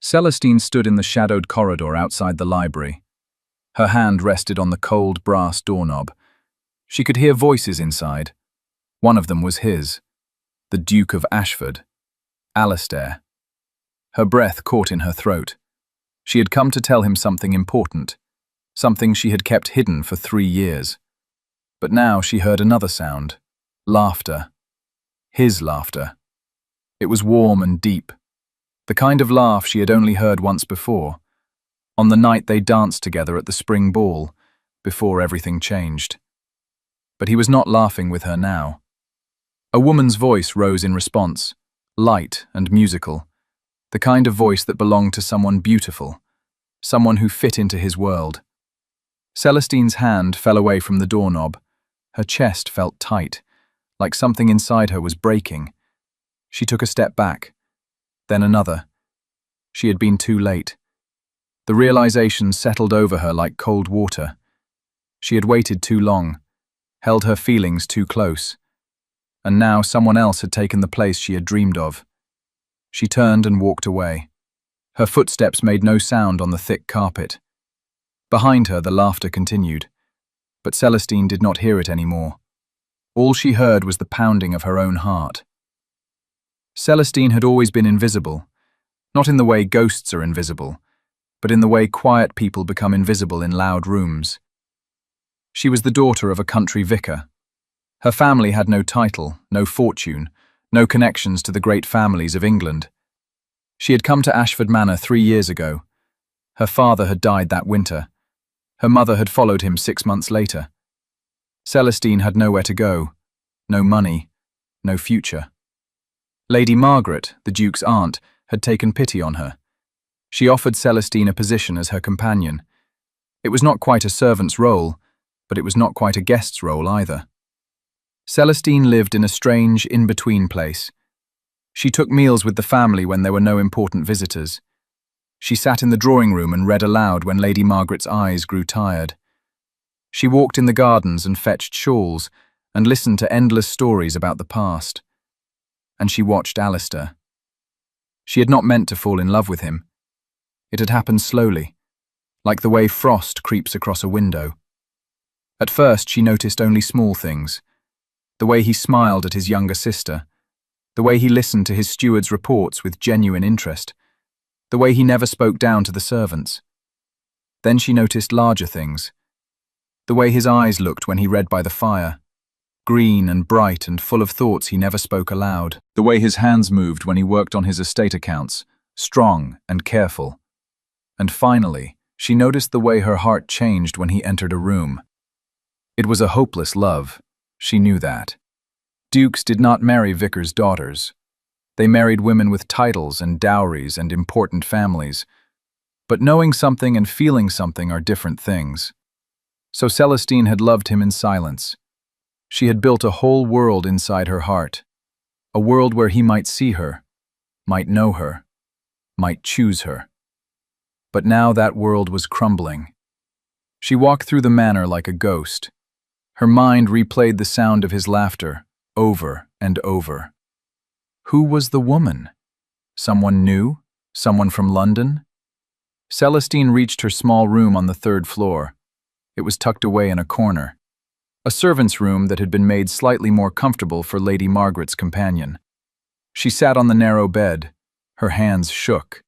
Celestine stood in the shadowed corridor outside the library. Her hand rested on the cold brass doorknob. She could hear voices inside. One of them was his, the Duke of Ashford, Alistair. Her breath caught in her throat. She had come to tell him something important, something she had kept hidden for 3 years. But now she heard another sound, laughter. His laughter. It was warm and deep, the kind of laugh she had only heard once before, on the night they danced together at the spring ball, before everything changed. But he was not laughing with her now. A woman's voice rose in response, light and musical, the kind of voice that belonged to someone beautiful, someone who fit into his world. Celestine's hand fell away from the doorknob. Her chest felt tight, like something inside her was breaking. She took a step back, then another. She had been too late. The realization settled over her like cold water. She had waited too long, held her feelings too close, and now someone else had taken the place she had dreamed of. She turned and walked away. Her footsteps made no sound on the thick carpet. Behind her, the laughter continued, but Celestine did not hear it anymore. All she heard was the pounding of her own heart. Celestine had always been invisible, not in the way ghosts are invisible, but in the way quiet people become invisible in loud rooms. She was the daughter of a country vicar. Her family had no title, no fortune, no connections to the great families of England. She had come to Ashford Manor 3 years ago. Her father had died that winter. Her mother had followed him 6 months later. Celestine had nowhere to go, no money, no future. Lady Margaret, the Duke's aunt, had taken pity on her. She offered Celestine a position as her companion. It was not quite a servant's role, but it was not quite a guest's role either. Celestine lived in a strange, in-between place. She took meals with the family when there were no important visitors. She sat in the drawing room and read aloud when Lady Margaret's eyes grew tired. She walked in the gardens and fetched shawls and listened to endless stories about the past. And she watched Alistair. She had not meant to fall in love with him. It had happened slowly, like the way frost creeps across a window. At first she noticed only small things. The way he smiled at his younger sister, the way he listened to his steward's reports with genuine interest, the way he never spoke down to the servants. Then she noticed larger things. The way his eyes looked when he read by the fire, green and bright and full of thoughts he never spoke aloud. The way his hands moved when he worked on his estate accounts, strong and careful. And finally, she noticed the way her heart changed when he entered a room. It was a hopeless love. She knew that. Dukes did not marry vicars' daughters. They married women with titles and dowries and important families. But knowing something and feeling something are different things. So Celestine had loved him in silence. She had built a whole world inside her heart, a world where he might see her, might know her, might choose her. But now that world was crumbling. She walked through the manor like a ghost. Her mind replayed the sound of his laughter, over and over. Who was the woman? Someone new? Someone from London? Celestine reached her small room on the 3rd floor. It was tucked away in a corner. A servant's room that had been made slightly more comfortable for Lady Margaret's companion. She sat on the narrow bed. Her hands shook.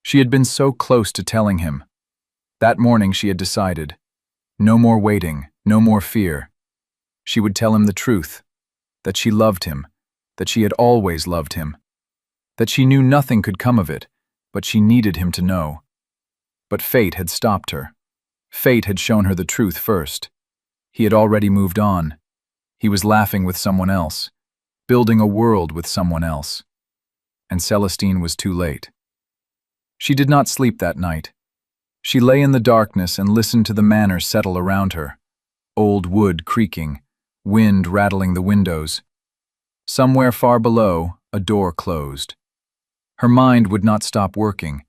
She had been so close to telling him. That morning she had decided. No more waiting, no more fear. She would tell him the truth, that she loved him, that she had always loved him, that she knew nothing could come of it, but she needed him to know. But fate had stopped her. Fate had shown her the truth first. He had already moved on. He was laughing with someone else, building a world with someone else. And Celestine was too late. She did not sleep that night. She lay in the darkness and listened to the manor settle around her. Old wood creaking, wind rattling the windows. Somewhere far below, a door closed. Her mind would not stop working.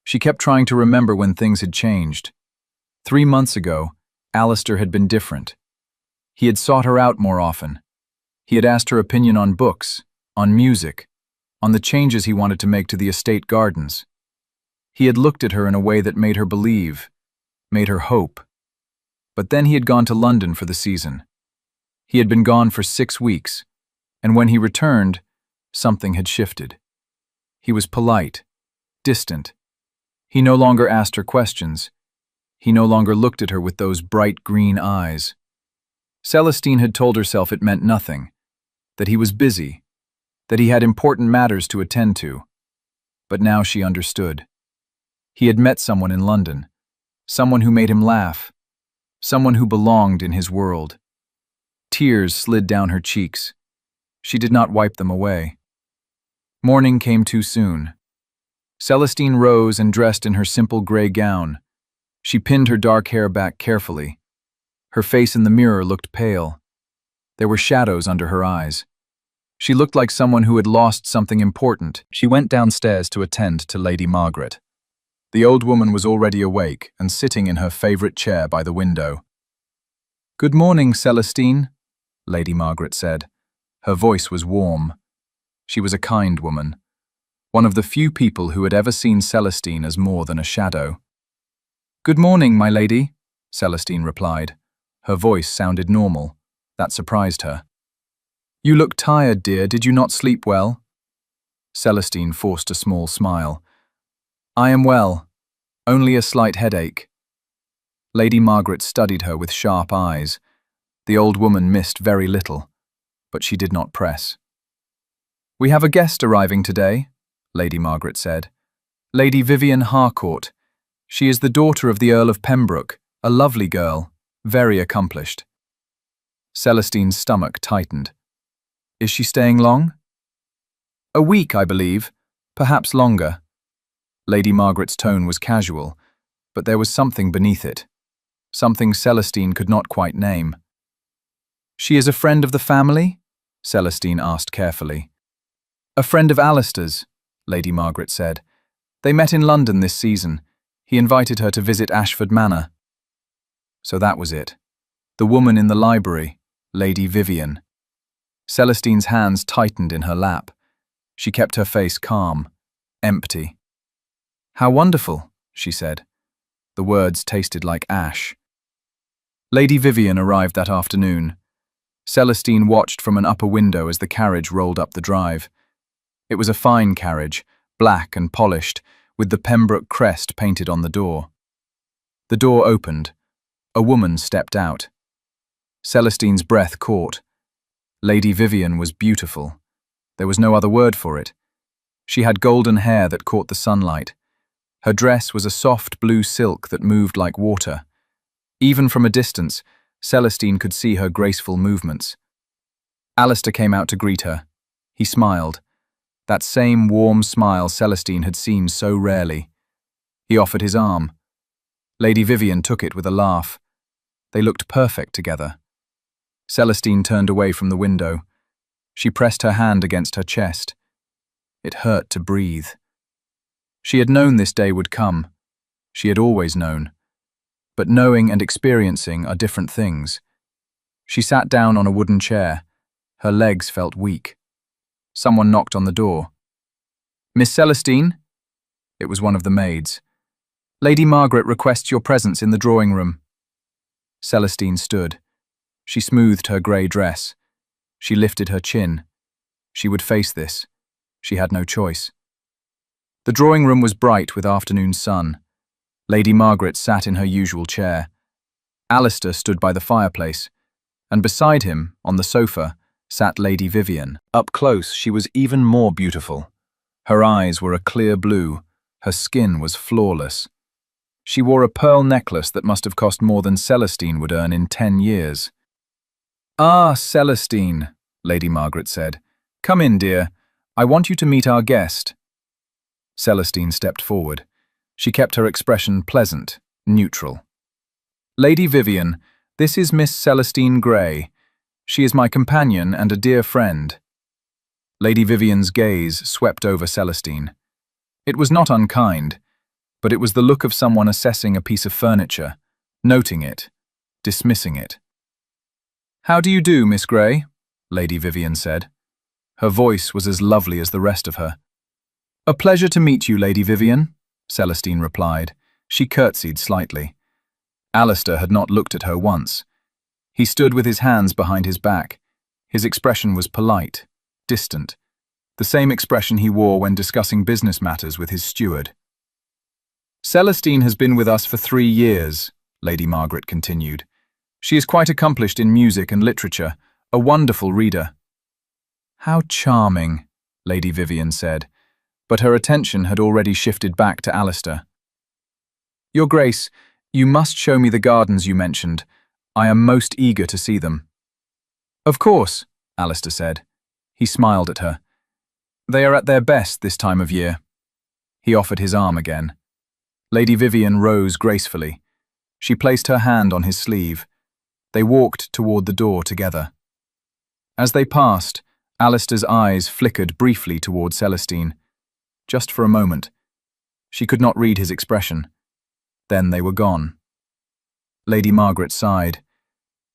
She kept trying to remember when things had changed. 3 months ago, Alistair had been different. He had sought her out more often. He had asked her opinion on books, on music, on the changes he wanted to make to the estate gardens. He had looked at her in a way that made her believe, made her hope. But then he had gone to London for the season. He had been gone for 6 weeks, and when he returned, something had shifted. He was polite, distant. He no longer asked her questions. He no longer looked at her with those bright green eyes. Celestine had told herself it meant nothing, that he was busy, that he had important matters to attend to. But now she understood. He had met someone in London, someone who made him laugh, someone who belonged in his world. Tears slid down her cheeks. She did not wipe them away. Morning came too soon. Celestine rose and dressed in her simple gray gown. She pinned her dark hair back carefully. Her face in the mirror looked pale. There were shadows under her eyes. She looked like someone who had lost something important. She went downstairs to attend to Lady Margaret. The old woman was already awake and sitting in her favorite chair by the window. "Good morning, Celestine," Lady Margaret said. Her voice was warm. She was a kind woman, one of the few people who had ever seen Celestine as more than a shadow. "Good morning, my lady," Celestine replied. Her voice sounded normal. That surprised her. "You look tired, dear. Did you not sleep well?" Celestine forced a small smile. "I am well. Only a slight headache." Lady Margaret studied her with sharp eyes. The old woman missed very little, but she did not press. "We have a guest arriving today," Lady Margaret said. "Lady Vivian Harcourt. She is the daughter of the Earl of Pembroke, a lovely girl, very accomplished." Celestine's stomach tightened. "Is she staying long?" "A week, I believe, perhaps longer." Lady Margaret's tone was casual, but there was something beneath it, something Celestine could not quite name. "She is a friend of the family?" Celestine asked carefully. "A friend of Alistair's," Lady Margaret said. "They met in London this season. He invited her to visit Ashford Manor." So that was it. The woman in the library, Lady Vivian. Celestine's hands tightened in her lap. She kept her face calm, empty. "How wonderful," she said. The words tasted like ash. Lady Vivian arrived that afternoon. Celestine watched from an upper window as the carriage rolled up the drive. It was a fine carriage, black and polished, with the Pembroke crest painted on the door. The door opened. A woman stepped out. Celestine's breath caught. Lady Vivian was beautiful. There was no other word for it. She had golden hair that caught the sunlight. Her dress was a soft blue silk that moved like water. Even from a distance, Celestine could see her graceful movements. Alistair came out to greet her. He smiled. That same warm smile Celestine had seen so rarely. He offered his arm. Lady Vivian took it with a laugh. They looked perfect together. Celestine turned away from the window. She pressed her hand against her chest. It hurt to breathe. She had known this day would come. She had always known. But knowing and experiencing are different things. She sat down on a wooden chair. Her legs felt weak. Someone knocked on the door. "Miss Celestine?" It was one of the maids. "Lady Margaret requests your presence in the drawing room." Celestine stood. She smoothed her grey dress. She lifted her chin. She would face this. She had no choice. The drawing room was bright with afternoon sun. Lady Margaret sat in her usual chair. Alistair stood by the fireplace, and beside him, on the sofa, sat Lady Vivian. Up close, she was even more beautiful. Her eyes were a clear blue. Her skin was flawless. She wore a pearl necklace that must have cost more than Celestine would earn in 10 years. "Ah, Celestine," Lady Margaret said. "Come in, dear. I want you to meet our guest." Celestine stepped forward. She kept her expression pleasant, neutral. "Lady Vivian, this is Miss Celestine Grey. She is my companion and a dear friend." Lady Vivian's gaze swept over Celestine. It was not unkind, but it was the look of someone assessing a piece of furniture, noting it, dismissing it. "How do you do, Miss Grey?" Lady Vivian said. Her voice was as lovely as the rest of her. "A pleasure to meet you, Lady Vivian," Celestine replied. She curtsied slightly. Alistair had not looked at her once. He stood with his hands behind his back. His expression was polite, distant, the same expression he wore when discussing business matters with his steward. Celestine has been with us for 3 years, Lady Margaret continued. She is quite accomplished in music and literature, a wonderful reader. How charming, Lady Vivian said, but her attention had already shifted back to Alistair. Your Grace, you must show me the gardens you mentioned. I am most eager to see them. Of course, Alistair said. He smiled at her. They are at their best this time of year. He offered his arm again. Lady Vivian rose gracefully. She placed her hand on his sleeve. They walked toward the door together. As they passed, Alistair's eyes flickered briefly toward Celestine. Just for a moment. She could not read his expression. Then they were gone. Lady Margaret sighed.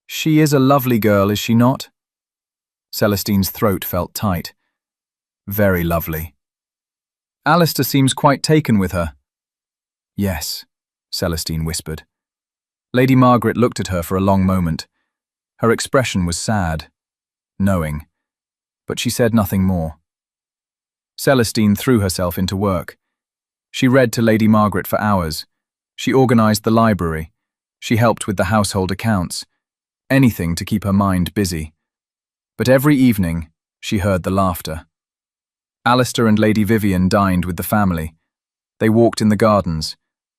She is a lovely girl, is she not? Celestine's throat felt tight. Very lovely. Alistair seems quite taken with her. Yes, Celestine whispered. Lady Margaret looked at her for a long moment. Her expression was sad, knowing, but she said nothing more. Celestine threw herself into work. She read to Lady Margaret for hours. She organized the library. She helped with the household accounts. Anything to keep her mind busy. But every evening, she heard the laughter. Alistair and Lady Vivian dined with the family. They walked in the gardens.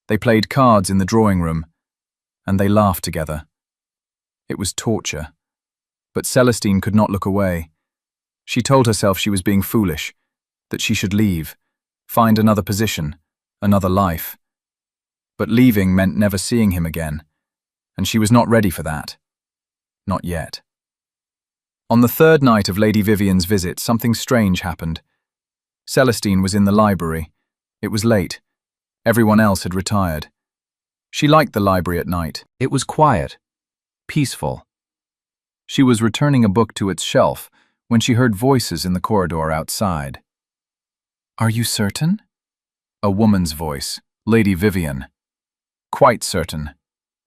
They played cards in the drawing room. And they laughed together. It was torture. But Celestine could not look away. She told herself she was being foolish, that she should leave, find another position, another life. But leaving meant never seeing him again, and she was not ready for that. Not yet. On the 3rd night of Lady Vivian's visit, something strange happened. Celestine was in the library. It was late. Everyone else had retired. She liked the library at night. It was quiet, peaceful. She was returning a book to its shelf when she heard voices in the corridor outside. Are you certain? A woman's voice, Lady Vivian. Quite certain.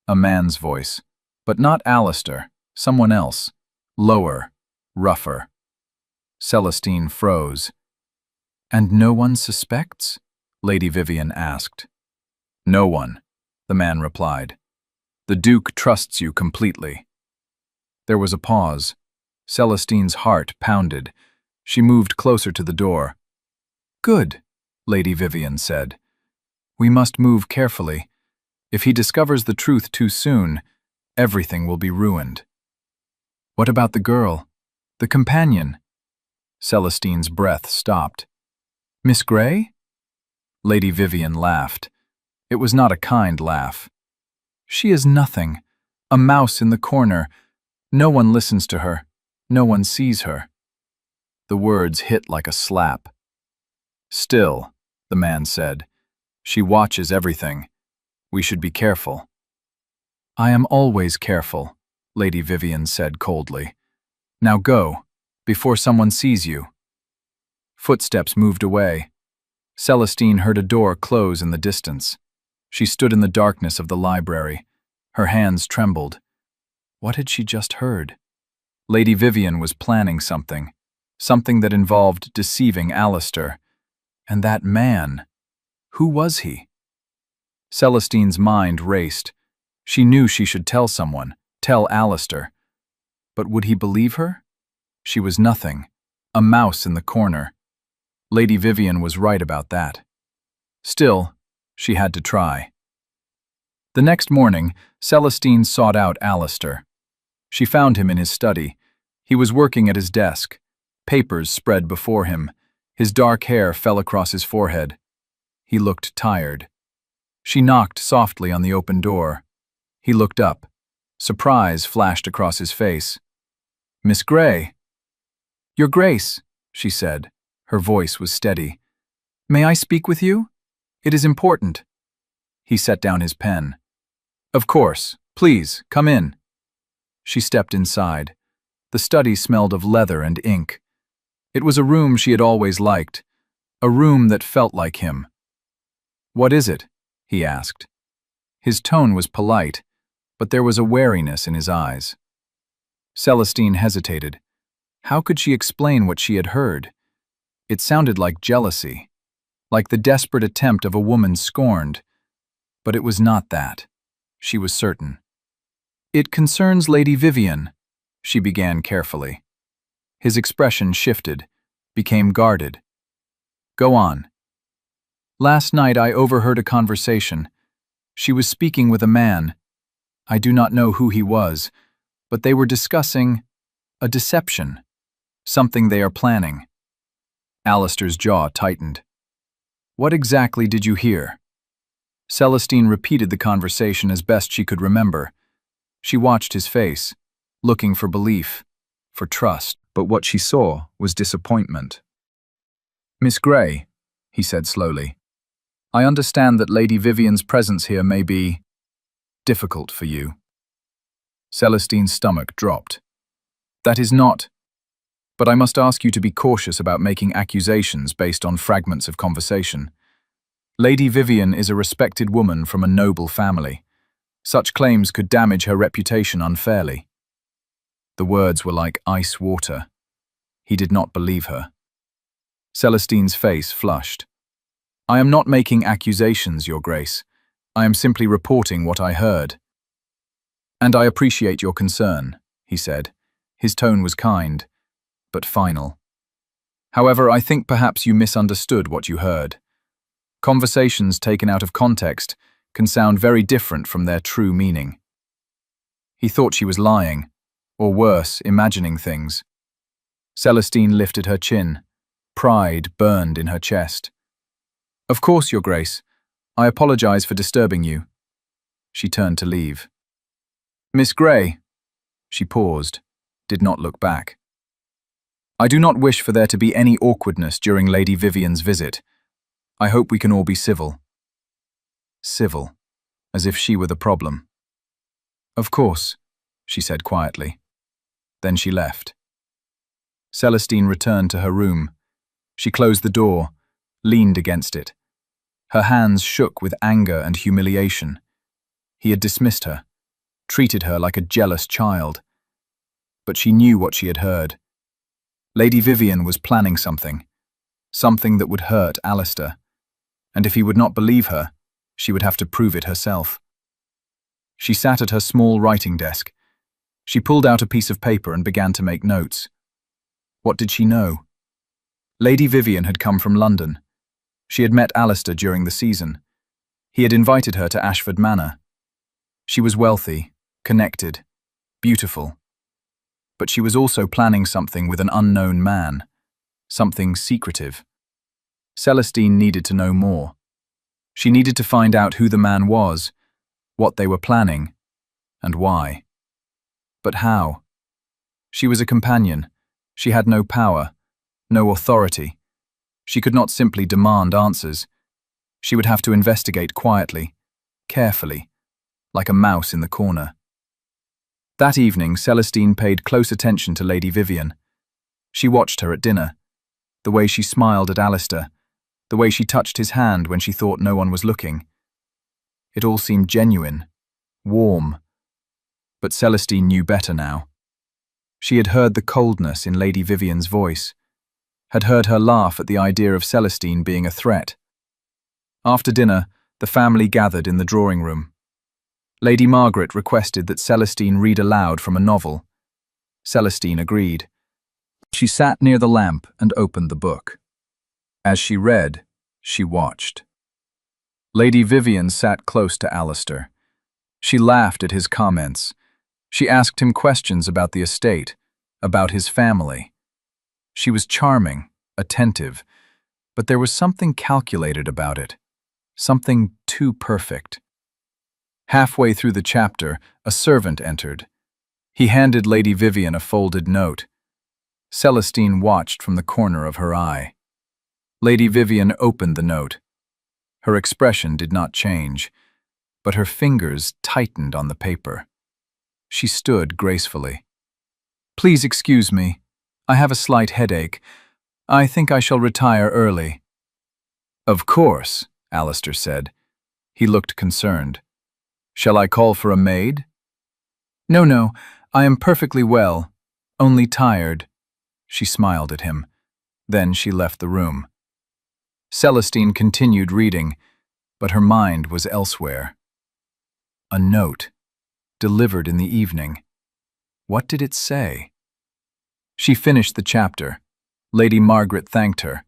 A man's voice, but not Alistair, someone else, lower, rougher. Celestine froze. And no one suspects? Lady Vivian asked. No one, the man replied. The Duke trusts you completely. There was a pause. Celestine's heart pounded. She moved closer to the door. Good, Lady Vivian said. We must move carefully. If he discovers the truth too soon, everything will be ruined. What about the girl? The companion? Celestine's breath stopped. Miss Grey? Lady Vivian laughed. It was not a kind laugh. She is nothing. A mouse in the corner. No one listens to her. No one sees her. The words hit like a slap. Still, the man said, she watches everything. We should be careful. I am always careful, Lady Vivian said coldly. Now go, before someone sees you. Footsteps moved away. Celestine heard a door close in the distance. She stood in the darkness of the library. Her hands trembled. What had she just heard? Lady Vivian was planning something that involved deceiving Alistair. And that man, who was he? Celestine's mind raced. She knew she should tell someone, tell Alistair. But would he believe her? She was nothing, a mouse in the corner. Lady Vivian was right about that. Still, she had to try. The next morning, Celestine sought out Alistair. She found him in his study. He was working at his desk. Papers spread before him. His dark hair fell across his forehead. He looked tired. She knocked softly on the open door. He looked up. Surprise flashed across his face. Miss Grey. Your Grace, she said. Her voice was steady. May I speak with you? It is important. He set down his pen. Of course. Please, come in. She stepped inside. The study smelled of leather and ink. It was a room she had always liked, a room that felt like him. "What is it?" he asked. His tone was polite, but there was a wariness in his eyes. Celestine hesitated. How could she explain what she had heard? It sounded like jealousy, like the desperate attempt of a woman scorned. But it was not that. She was certain. "It concerns Lady Vivian," she began carefully. His expression shifted, became guarded. "Go on." "Last night I overheard a conversation. She was speaking with a man. I do not know who he was, but they were discussing a deception, something they are planning." Alistair's jaw tightened. "What exactly did you hear?" Celestine repeated the conversation as best she could remember. She watched his face, looking for belief, for trust, but what she saw was disappointment. "Miss Grey," he said slowly, "I understand that Lady Vivian's presence here may be difficult for you." Celestine's stomach dropped. "That is not, but I must ask you to be cautious about making accusations based on fragments of conversation. Lady Vivian is a respected woman from a noble family. Such claims could damage her reputation unfairly." The words were like ice water. He did not believe her. Celestine's face flushed. "I am not making accusations, Your Grace. I am simply reporting what I heard." "And I appreciate your concern," he said. His tone was kind, but final. "However, I think perhaps you misunderstood what you heard. Conversations taken out of context can sound very different from their true meaning." He thought she was lying, or worse, imagining things. Celestine lifted her chin. Pride burned in her chest. "Of course, Your Grace. I apologize for disturbing you." She turned to leave. "Miss Grey." She paused, did not look back. "I do not wish for there to be any awkwardness during Lady Vivian's visit. I hope we can all be civil." Civil, as if she were the problem. "Of course," she said quietly. Then she left. Celestine returned to her room. She closed the door, leaned against it. Her hands shook with anger and humiliation. He had dismissed her, treated her like a jealous child. But she knew what she had heard. Lady Vivian was planning something that would hurt Alistair. And if he would not believe her, she would have to prove it herself. She sat at her small writing desk. She pulled out a piece of paper and began to make notes. What did she know? Lady Vivian had come from London. She had met Alistair during the season. He had invited her to Ashford Manor. She was wealthy, connected, beautiful. But she was also planning something with an unknown man, something secretive. Celestine needed to know more. She needed to find out who the man was, what they were planning, and why. But how? She was a companion. She had no power, no authority. She could not simply demand answers. She would have to investigate quietly, carefully, like a mouse in the corner. That evening, Celestine paid close attention to Lady Vivian. She watched her at dinner, the way she smiled at Alistair, the way she touched his hand when she thought no one was looking. It all seemed genuine, warm. But Celestine knew better now. She had heard the coldness in Lady Vivian's voice, had heard her laugh at the idea of Celestine being a threat. After dinner, the family gathered in the drawing room. Lady Margaret requested that Celestine read aloud from a novel. Celestine agreed. She sat near the lamp and opened the book. As she read, she watched. Lady Vivian sat close to Alistair. She laughed at his comments. She asked him questions about the estate, about his family. She was charming, attentive, but there was something calculated about it, something too perfect. Halfway through the chapter, a servant entered. He handed Lady Vivian a folded note. Celestine watched from the corner of her eye. Lady Vivian opened the note. Her expression did not change, but her fingers tightened on the paper. She stood gracefully. "Please excuse me. I have a slight headache. I think I shall retire early." "Of course," Alistair said. He looked concerned. Shall I call for a maid? No, I am perfectly well, only tired. She smiled at him. Then she left the room. Celestine continued reading, but her mind was elsewhere. A note, delivered in the evening. What did it say? She finished the chapter. Lady Margaret thanked her.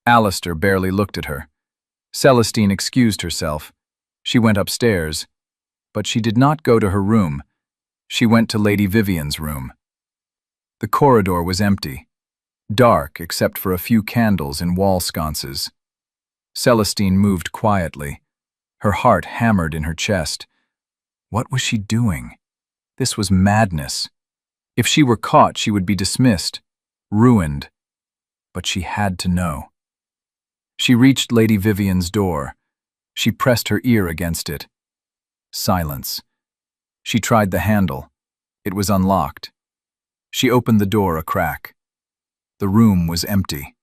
Alistair barely looked at her. Celestine excused herself. She went upstairs. But she did not go to her room. She went to Lady Vivian's room. The corridor was empty, dark except for a few candles in wall sconces. Celestine moved quietly. Her heart hammered in her chest. What was she doing? This was madness. If she were caught, she would be dismissed, ruined. But she had to know. She reached Lady Vivian's door. She pressed her ear against it. Silence. She tried the handle. It was unlocked. She opened the door a crack. The room was empty.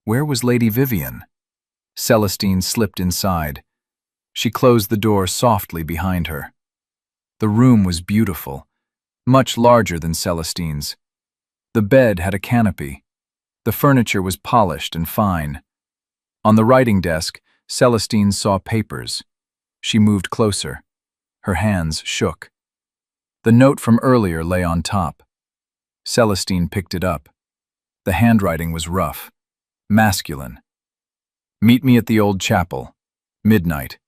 Where was Lady Vivian? Celestine slipped inside. She closed the door softly behind her. The room was beautiful, much larger than Celestine's. The bed had a canopy. The furniture was polished and fine. On the writing desk, Celestine saw papers. She moved closer. Her hands shook. The note from earlier lay on top. Celestine picked it up. The handwriting was rough, masculine. Meet me at the old chapel. Midnight.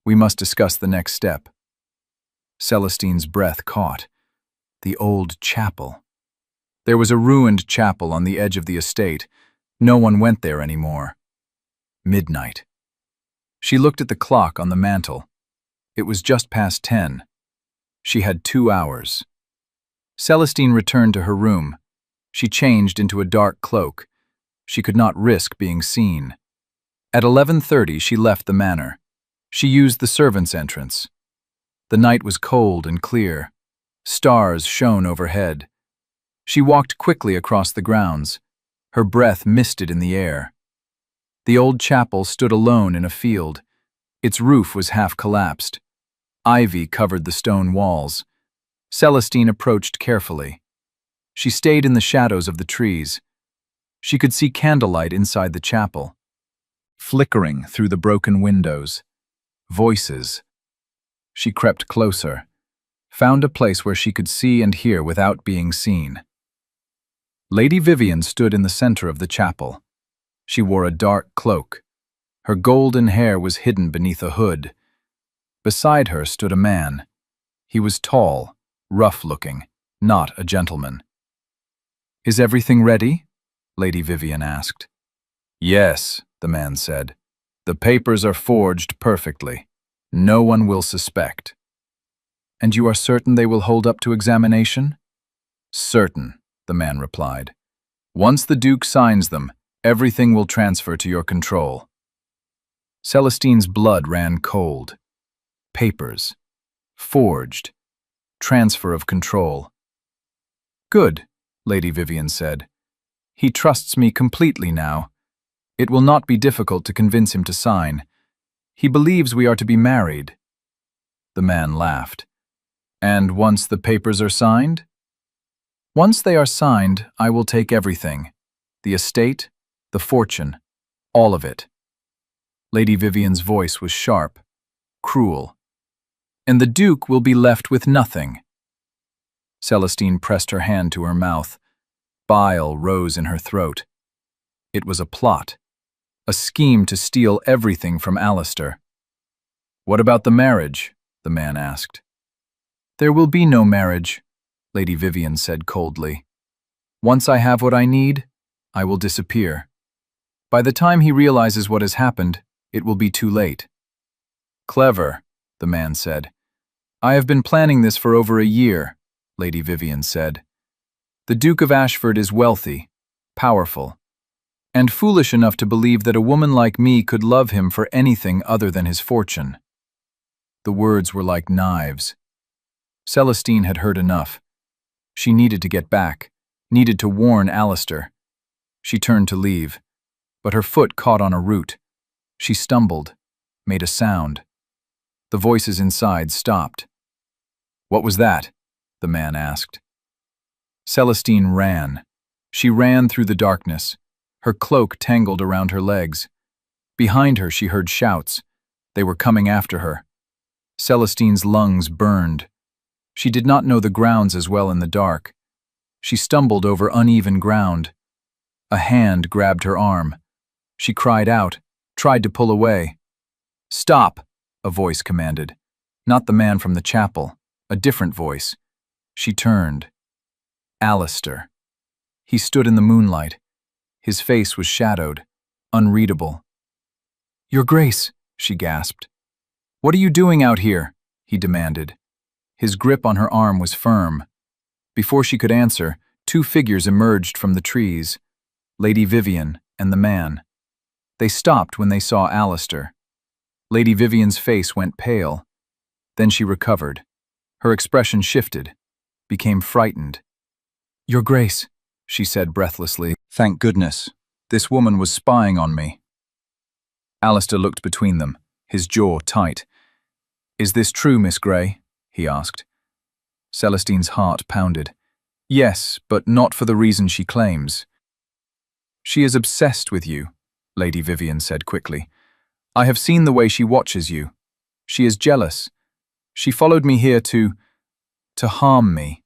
We must discuss the next step. Celestine's breath caught. The old chapel. There was a ruined chapel on the edge of the estate. No one went there anymore. Midnight. She looked at the clock on the mantel. It was just past 10. She had 2 hours. Celestine returned to her room. She changed into a dark cloak. She could not risk being seen. At 11:30 she left the manor. She used the servants' entrance. The night was cold and clear. Stars shone overhead. She walked quickly across the grounds. Her breath misted in the air. The old chapel stood alone in a field. Its roof was half collapsed. Ivy covered the stone walls. Celestine approached carefully. She stayed in the shadows of the trees. She could see candlelight inside the chapel, flickering through the broken windows. Voices. She crept closer, found a place where she could see and hear without being seen. Lady Vivian stood in the center of the chapel. She wore a dark cloak. Her golden hair was hidden beneath a hood. Beside her stood a man. He was tall, rough-looking, not a gentleman. "Is everything ready?" Lady Vivian asked. "Yes," the man said. "The papers are forged perfectly. No one will suspect." "And you are certain they will hold up to examination?" "Certain," the man replied. "Once the Duke signs them, everything will transfer to your control." Celestine's blood ran cold. Papers. Forged. Transfer of control. "Good," Lady Vivian said. "He trusts me completely now. It will not be difficult to convince him to sign. He believes we are to be married." The man laughed. "And once the papers are signed?" "Once they are signed, I will take everything. The estate, the fortune, all of it." Lady Vivian's voice was sharp, cruel. "And the Duke will be left with nothing." Celestine pressed her hand to her mouth. Bile rose in her throat. It was a plot, a scheme to steal everything from Alistair. "What about the marriage?" the man asked. "There will be no marriage," Lady Vivian said coldly. "Once I have what I need, I will disappear. By the time he realizes what has happened, it will be too late." "Clever," the man said. "I have been planning this for over a year," Lady Vivian said. "The Duke of Ashford is wealthy, powerful, and foolish enough to believe that a woman like me could love him for anything other than his fortune." The words were like knives. Celestine had heard enough. She needed to get back, needed to warn Alistair. She turned to leave, but her foot caught on a root. She stumbled, made a sound. The voices inside stopped. "What was that?" the man asked. Celestine ran. She ran through the darkness, her cloak tangled around her legs. Behind her she heard shouts. They were coming after her. Celestine's lungs burned. She did not know the grounds as well in the dark. She stumbled over uneven ground. A hand grabbed her arm. She cried out, tried to pull away. "Stop!" a voice commanded. Not the man from the chapel, a different voice. She turned. Alistair. He stood in the moonlight. His face was shadowed, unreadable. "Your Grace," she gasped. "What are you doing out here?" he demanded. His grip on her arm was firm. Before she could answer, two figures emerged from the trees, Lady Vivian and the man. They stopped when they saw Alistair. Lady Vivian's face went pale. Then she recovered. Her expression shifted, became frightened. "Your Grace," she said breathlessly. "Thank goodness. This woman was spying on me." Alistair looked between them, his jaw tight. "Is this true, Miss Grey?" he asked. Celestine's heart pounded. "Yes, but not for the reason she claims." "She is obsessed with you," Lady Vivian said quickly. "I have seen the way she watches you. She is jealous. She followed me here to harm me."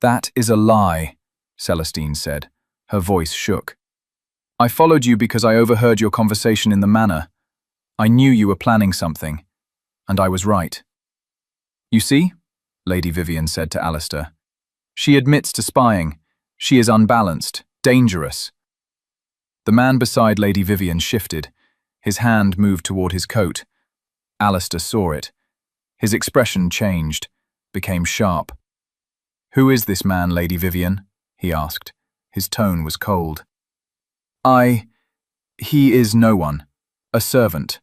"That is a lie," Celestine said. Her voice shook. "I followed you because I overheard your conversation in the manor. I knew you were planning something, and I was right." "You see," Lady Vivian said to Alistair. "She admits to spying. She is unbalanced, dangerous." The man beside Lady Vivian shifted. His hand moved toward his coat. Alistair saw it. His expression changed, became sharp. "Who is this man, Lady Vivian?" he asked. His tone was cold. He is no one. A servant,"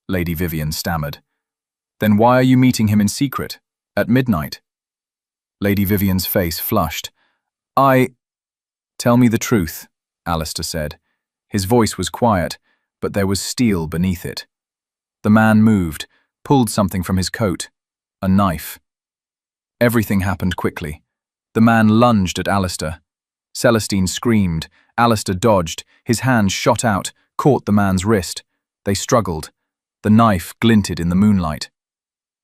Lady Vivian stammered. "Then why are you meeting him in secret, at midnight?" Lady Vivian's face flushed. "Tell me the truth," Alistair said. His voice was quiet, but there was steel beneath it. The man moved, pulled something from his coat. A knife. Everything happened quickly. The man lunged at Alistair. Celestine screamed. Alistair dodged. His hand shot out, caught the man's wrist. They struggled. The knife glinted in the moonlight.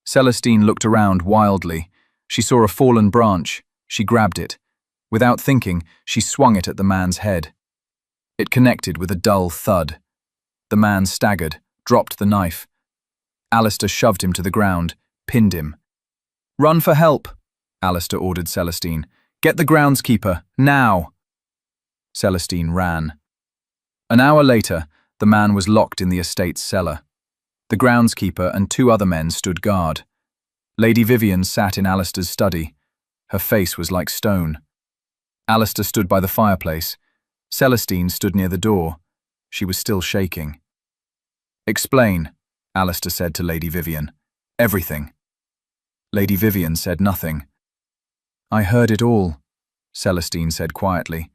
Celestine looked around wildly. She saw a fallen branch. She grabbed it. Without thinking, she swung it at the man's head. It connected with a dull thud. The man staggered, dropped the knife. Alistair shoved him to the ground, pinned him. "Run for help," Alistair ordered Celestine. "Get the groundskeeper, now!" Celestine ran. An hour later, the man was locked in the estate's cellar. The groundskeeper and two other men stood guard. Lady Vivian sat in Alistair's study. Her face was like stone. Alistair stood by the fireplace. Celestine stood near the door. She was still shaking. "Explain," Alistair said to Lady Vivian. "Everything." Lady Vivian said nothing. "I heard it all," Celestine said quietly.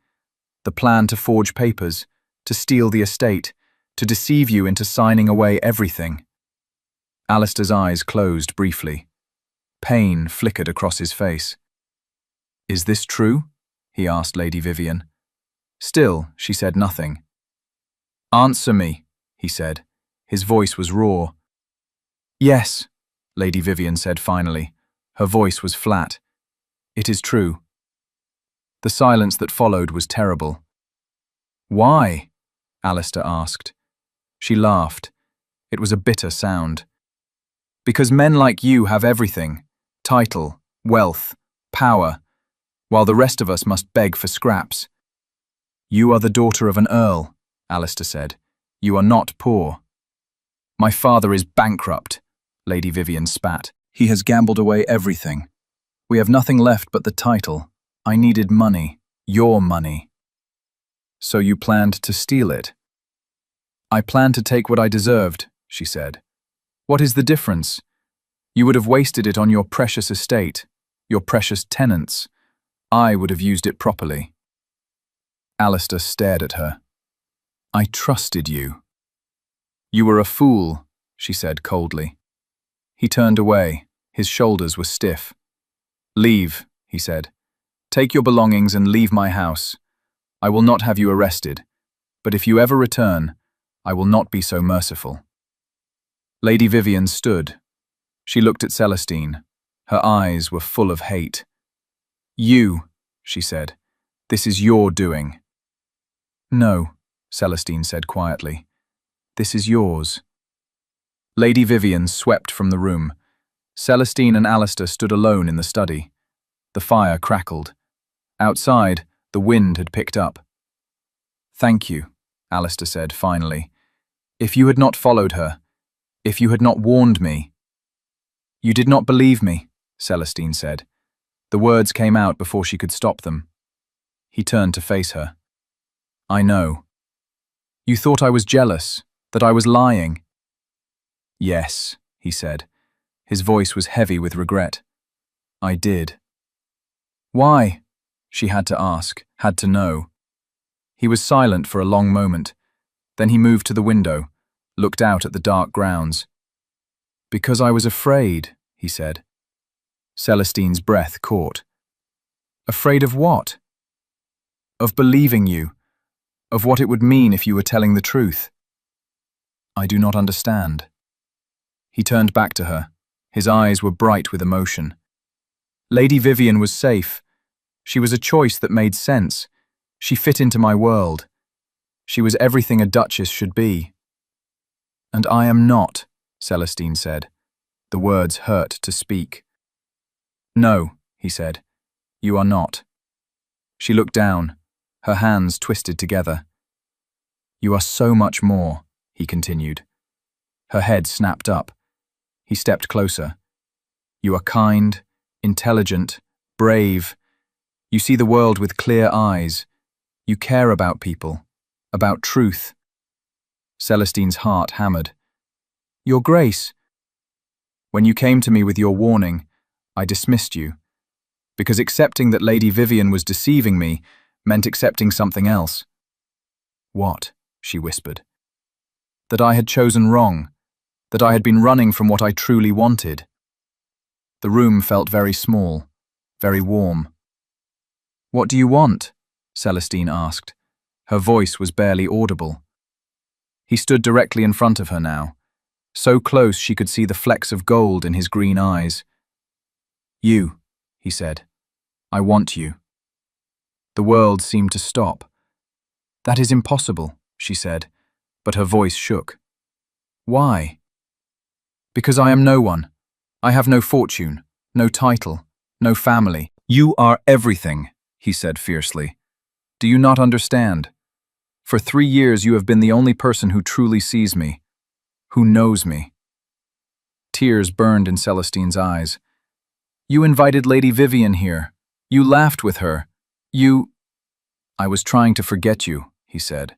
"The plan to forge papers, to steal the estate, to deceive you into signing away everything." Alistair's eyes closed briefly. Pain flickered across his face. "Is this true?" he asked Lady Vivian. Still, she said nothing. "Answer me," he said. His voice was raw. "Yes," Lady Vivian said finally. Her voice was flat. "It is true." The silence that followed was terrible. "Why?" Alistair asked. She laughed. It was a bitter sound. "Because men like you have everything. Title, wealth, power, while the rest of us must beg for scraps." "You are the daughter of an earl," Alistair said. "You are not poor." "My father is bankrupt," Lady Vivian spat. "He has gambled away everything. We have nothing left but the title. I needed money, your money." "So you planned to steal it?" "I planned to take what I deserved," she said. "What is the difference? You would have wasted it on your precious estate, your precious tenants. I would have used it properly." Alistair stared at her. "I trusted you." You were a fool, she said coldly. He turned away. His shoulders were stiff. Leave, he said. Take your belongings and leave my house. I will not have you arrested, but if you ever return, I will not be so merciful. Lady Vivian stood. She looked at Celestine. Her eyes were full of hate. You, she said, this is your doing. No, Celestine said quietly. This is yours. Lady Vivian swept from the room. Celestine and Alistair stood alone in the study. The fire crackled. Outside, the wind had picked up. Thank you, Alistair said finally. If you had not followed her, if you had not warned me. You did not believe me, Celestine said. The words came out before she could stop them. He turned to face her. I know. You thought I was jealous, that I was lying. Yes, he said. His voice was heavy with regret. I did. Why? She had to ask, had to know. He was silent for a long moment. Then he moved to the window, looked out at the dark grounds. Because I was afraid, he said. Celestine's breath caught. Afraid of what? Of believing you, of what it would mean if you were telling the truth. I do not understand. He turned back to her. His eyes were bright with emotion. Lady Vivian was safe. She was a choice that made sense. She fit into my world. She was everything a duchess should be. And I am not, Celestine said. The words hurt to speak. No, he said. You are not. She looked down, her hands twisted together. You are so much more, he continued. Her head snapped up. He stepped closer. You are kind, intelligent, brave. You see the world with clear eyes. You care about people, about truth. Celestine's heart hammered. Your Grace. When you came to me with your warning, I dismissed you, because accepting that Lady Vivian was deceiving me meant accepting something else. What? She whispered. That I had chosen wrong, that I had been running from what I truly wanted. The room felt very small, very warm. What do you want? Celestine asked. Her voice was barely audible. He stood directly in front of her now, so close she could see the flecks of gold in his green eyes. You, he said. I want you. The world seemed to stop. That is impossible, she said, but her voice shook. Why? Because I am no one. I have no fortune, no title, no family. You are everything, he said fiercely. Do you not understand? For 3 years you have been the only person who truly sees me, who knows me. Tears burned in Celestine's eyes. You invited Lady Vivian here. You laughed with her. I was trying to forget you, he said.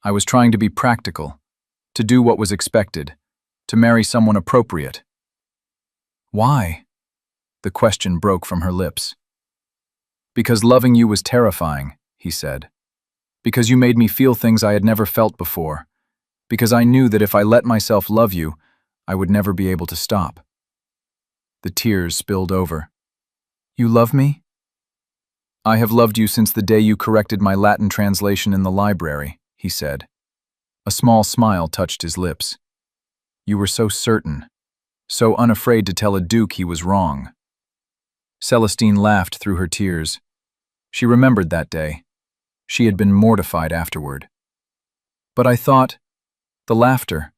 I was trying to be practical, to do what was expected, to marry someone appropriate. Why? The question broke from her lips. Because loving you was terrifying, he said. Because you made me feel things I had never felt before. Because I knew that if I let myself love you, I would never be able to stop. The tears spilled over. You love me? I have loved you since the day you corrected my Latin translation in the library, he said. A small smile touched his lips. You were so certain, so unafraid to tell a duke he was wrong. Celestine laughed through her tears. She remembered that day. She had been mortified afterward. But I thought, the laughter.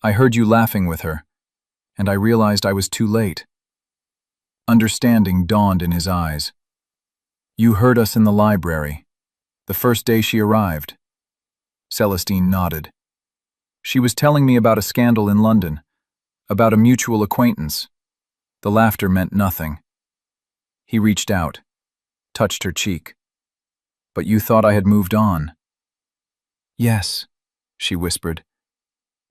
I heard you laughing with her, and I realized I was too late. Understanding dawned in his eyes. You heard us in the library, the first day she arrived. Celestine nodded. She was telling me about a scandal in London, about a mutual acquaintance. The laughter meant nothing. He reached out, touched her cheek. But you thought I had moved on. Yes, she whispered.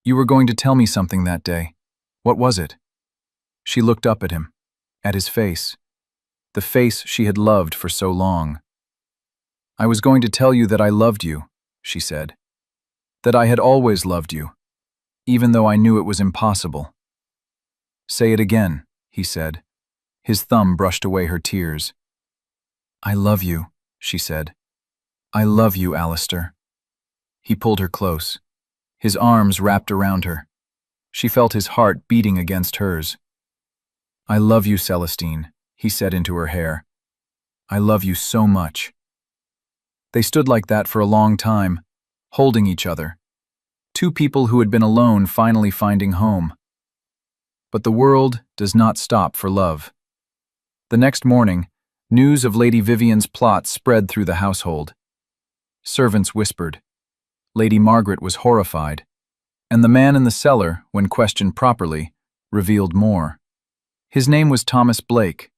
You were going to tell me something that day. What was it? She looked up at him, at his face, the face she had loved for so long. I was going to tell you that I loved you, she said. That I had always loved you. even though I knew it was impossible. "Say it again," he said. His thumb brushed away her tears. "I love you," she said. "I love you, Alistair." He pulled her close. His arms wrapped around her. She felt his heart beating against hers. "I love you, Celestine," he said into her hair. "I love you so much." They stood like that for a long time, holding each other. Two people who had been alone finally finding home. But the world does not stop for love. The next morning, news of Lady Vivian's plot spread through the household. Servants whispered. Lady Margaret was horrified, and the man in the cellar, when questioned properly, revealed more. His name was Thomas Blake.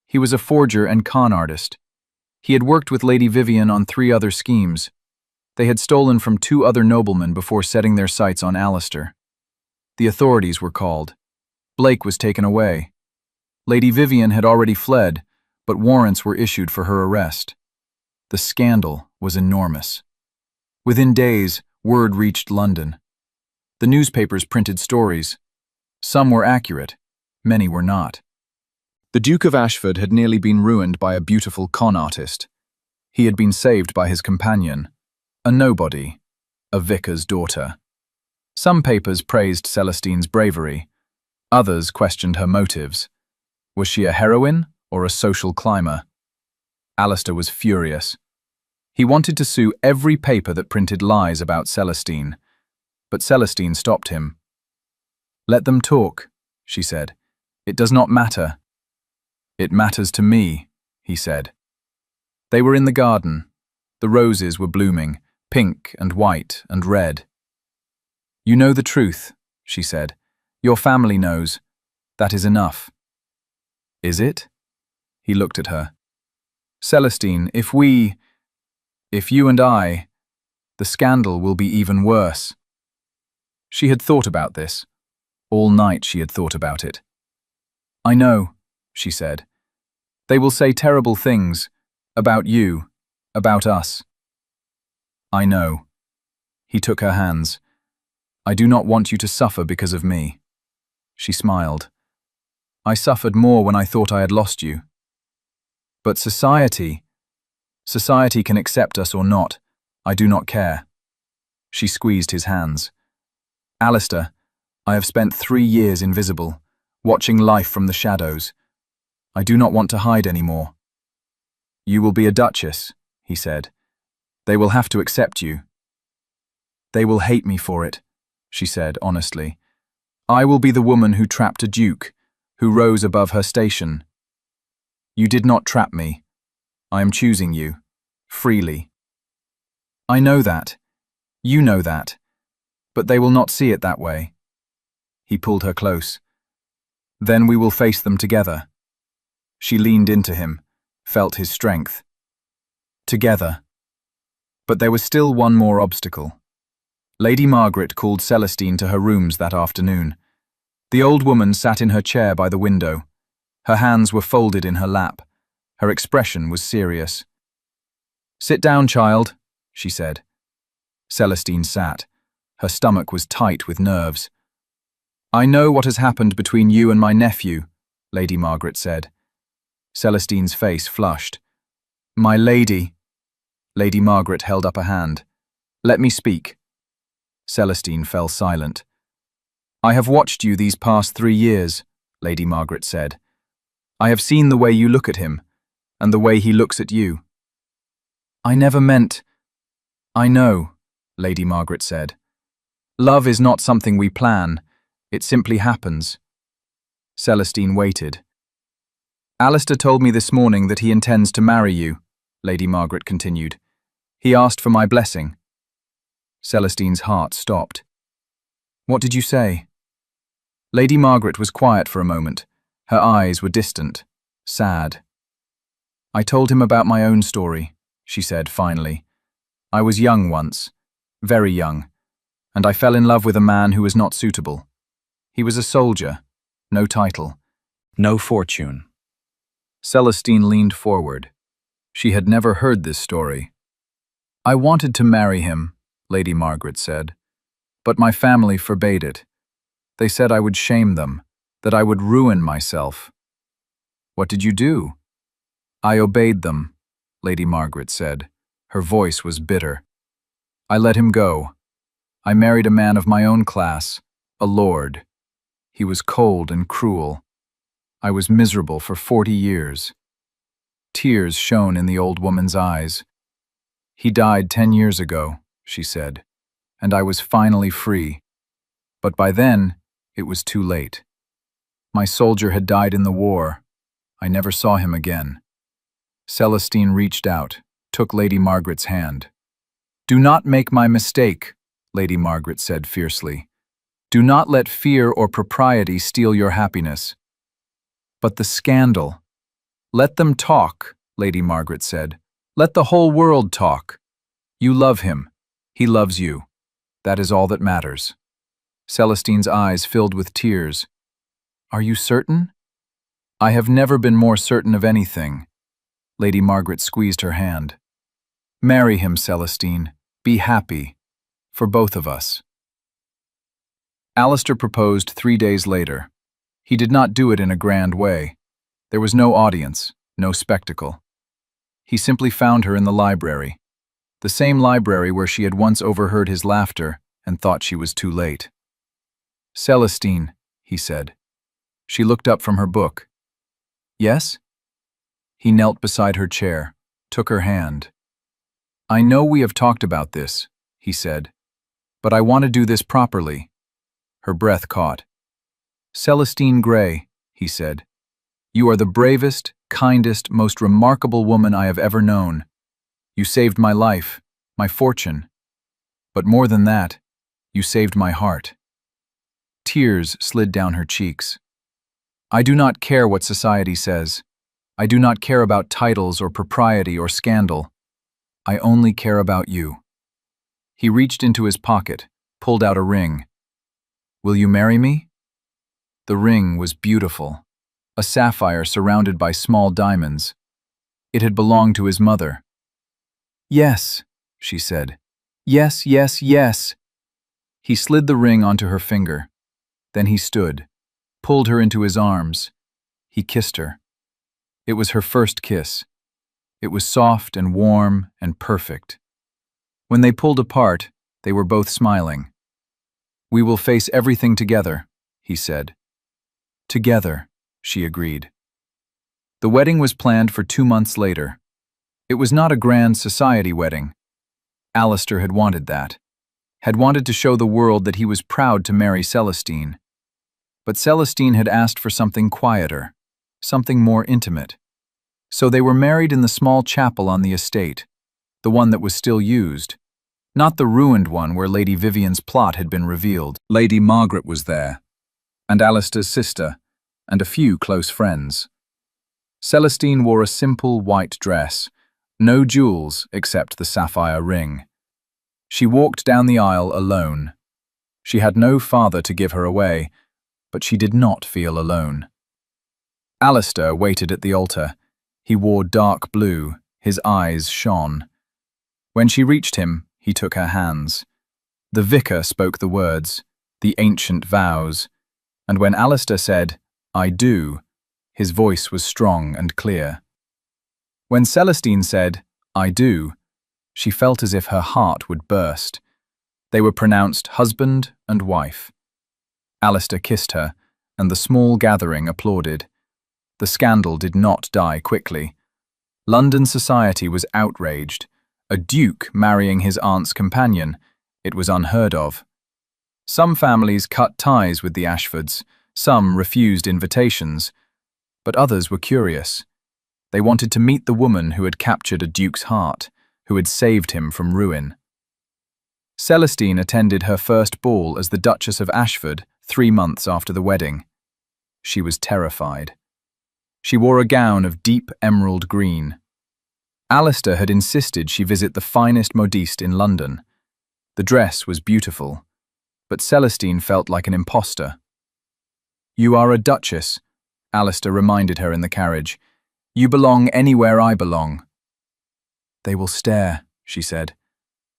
He was a forger and con artist. He had worked with Lady Vivian on 3 other schemes. They had stolen from 2 other noblemen before setting their sights on Alistair. The authorities were called. Blake was taken away. Lady Vivian had already fled, but warrants were issued for her arrest. The scandal was enormous. Within days, word reached London. The newspapers printed stories. Some were accurate, many were not. The Duke of Ashford had nearly been ruined by a beautiful con artist. He had been saved by his companion, a nobody, a vicar's daughter. Some papers praised Celestine's bravery. Others questioned her motives. Was she a heroine or a social climber? Alistair was furious. He wanted to sue every paper that printed lies about Celestine, but Celestine stopped him. "Let them talk," she said. "It does not matter." "It matters to me," he said. They were in the garden. The roses were blooming, pink and white and red. "You know the truth," she said. "Your family knows. That is enough." "Is it?" He looked at her. "Celestine, if you and I, the scandal will be even worse." She had thought about this. All night she had thought about it. "I know," she said. "They will say terrible things about you, about us." "I know." He took her hands. "I do not want you to suffer because of me." She smiled. "I suffered more when I thought I had lost you." "But society can accept us or not. I do not care." She squeezed his hands. "Alistair, I have spent 3 years invisible, watching life from the shadows. I do not want to hide anymore." "You will be a duchess," he said. "They will have to accept you." "They will hate me for it," she said honestly. "I will be the woman who trapped a duke, who rose above her station." "You did not trap me. I am choosing you, freely." "I know that. You know that. But they will not see it that way." He pulled her close. "Then we will face them together." She leaned into him, felt his strength. Together. But there was still one more obstacle. Lady Margaret called Celestine to her rooms that afternoon. The old woman sat in her chair by the window. Her hands were folded in her lap. Her expression was serious. "Sit down, child," she said. Celestine sat. Her stomach was tight with nerves. "I know what has happened between you and my nephew," Lady Margaret said. Celestine's face flushed. "My lady." Lady Margaret held up a hand. "Let me speak." Celestine fell silent. "I have watched you these past 3 years," Lady Margaret said. "I have seen the way you look at him, and the way he looks at you." "I never meant—" "I know," Lady Margaret said. "Love is not something we plan. It simply happens." Celestine waited. "Alistair told me this morning that he intends to marry you," Lady Margaret continued. "He asked for my blessing." Celestine's heart stopped. "What did you say?" Lady Margaret was quiet for a moment. Her eyes were distant, sad. "I told him about my own story," she said finally. "I was young once, very young, and I fell in love with a man who was not suitable. He was a soldier, no title, no fortune." Celestine leaned forward. She had never heard this story. "I wanted to marry him," Lady Margaret said. But my family forbade it. They said I would shame them, that I would ruin myself. What did you do? I obeyed them, Lady Margaret said. Her voice was bitter. I let him go. I married a man of my own class, a lord. He was cold and cruel. I was miserable for 40 years. Tears shone in the old woman's eyes. He died 10 years ago, she said, and I was finally free. But by then, it was too late. My soldier had died in the war. I never saw him again. Celestine reached out, took Lady Margaret's hand. Do not make my mistake, Lady Margaret said fiercely. Do not let fear or propriety steal your happiness. But the scandal. Let them talk, Lady Margaret said. Let the whole world talk. You love him. He loves you. That is all that matters. Celestine's eyes filled with tears. Are you certain? I have never been more certain of anything. Lady Margaret squeezed her hand. Marry him, Celestine. Be happy. For both of us. Alistair proposed 3 days later. He did not do it in a grand way. There was no audience, no spectacle. He simply found her in the library, the same library where she had once overheard his laughter and thought she was too late. Celestine, he said. She looked up from her book. Yes? He knelt beside her chair, took her hand. I know we have talked about this, he said, but I want to do this properly. Her breath caught. Celestine Gray, he said, you are the bravest, kindest, most remarkable woman I have ever known. You saved my life, my fortune. But more than that, you saved my heart. Tears slid down her cheeks. I do not care what society says. I do not care about titles or propriety or scandal. I only care about you. He reached into his pocket, pulled out a ring. Will you marry me? The ring was beautiful, a sapphire surrounded by small diamonds. It had belonged to his mother. Yes, she said. Yes, yes, yes. He slid the ring onto her finger. Then he stood, pulled her into his arms. He kissed her. It was her first kiss. It was soft and warm and perfect. When they pulled apart, they were both smiling. We will face everything together, he said. Together, she agreed. The wedding was planned for 2 months later. It was not a grand society wedding. Alistair had wanted that, had wanted to show the world that he was proud to marry Celestine. But Celestine had asked for something quieter, something more intimate. So they were married in the small chapel on the estate, the one that was still used, not the ruined one where Lady Vivian's plot had been revealed. Lady Margaret was there, and Alistair's sister, and a few close friends. Celestine wore a simple white dress, no jewels except the sapphire ring. She walked down the aisle alone. She had no father to give her away, but she did not feel alone. Alistair waited at the altar. He wore dark blue, his eyes shone. When she reached him, he took her hands. The vicar spoke the words, the ancient vows, and when Alistair said, I do, his voice was strong and clear. When Celestine said, I do, she felt as if her heart would burst. They were pronounced husband and wife. Alistair kissed her, and the small gathering applauded. The scandal did not die quickly. London society was outraged. A duke marrying his aunt's companion. It was unheard of. Some families cut ties with the Ashfords, some refused invitations, but others were curious. They wanted to meet the woman who had captured a duke's heart, who had saved him from ruin. Celestine attended her first ball as the Duchess of Ashford 3 months after the wedding. She was terrified. She wore a gown of deep emerald green. Alistair had insisted she visit the finest modiste in London. The dress was beautiful, but Celestine felt like an imposter. You are a duchess, Alistair reminded her in the carriage. You belong anywhere I belong. They will stare, she said.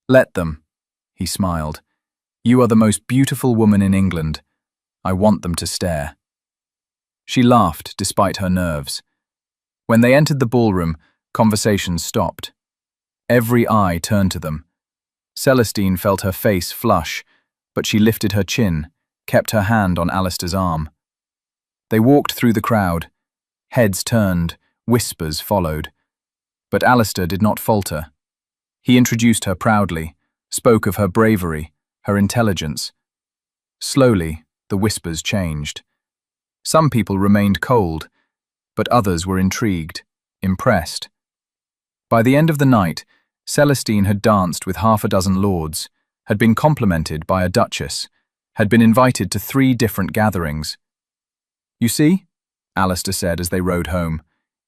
Let them, he smiled. You are the most beautiful woman in England. I want them to stare." She laughed despite her nerves. When they entered the ballroom, conversation stopped. Every eye turned to them. Celestine felt her face flush, but she lifted her chin, kept her hand on Alistair's arm. They walked through the crowd. Heads turned, whispers followed. But Alistair did not falter. He introduced her proudly, spoke of her bravery, her intelligence. Slowly, the whispers changed. Some people remained cold, but others were intrigued, impressed. By the end of the night, Celestine had danced with half a dozen lords, had been complimented by a duchess, had been invited to 3 different gatherings. "You see," Alistair said as they rode home,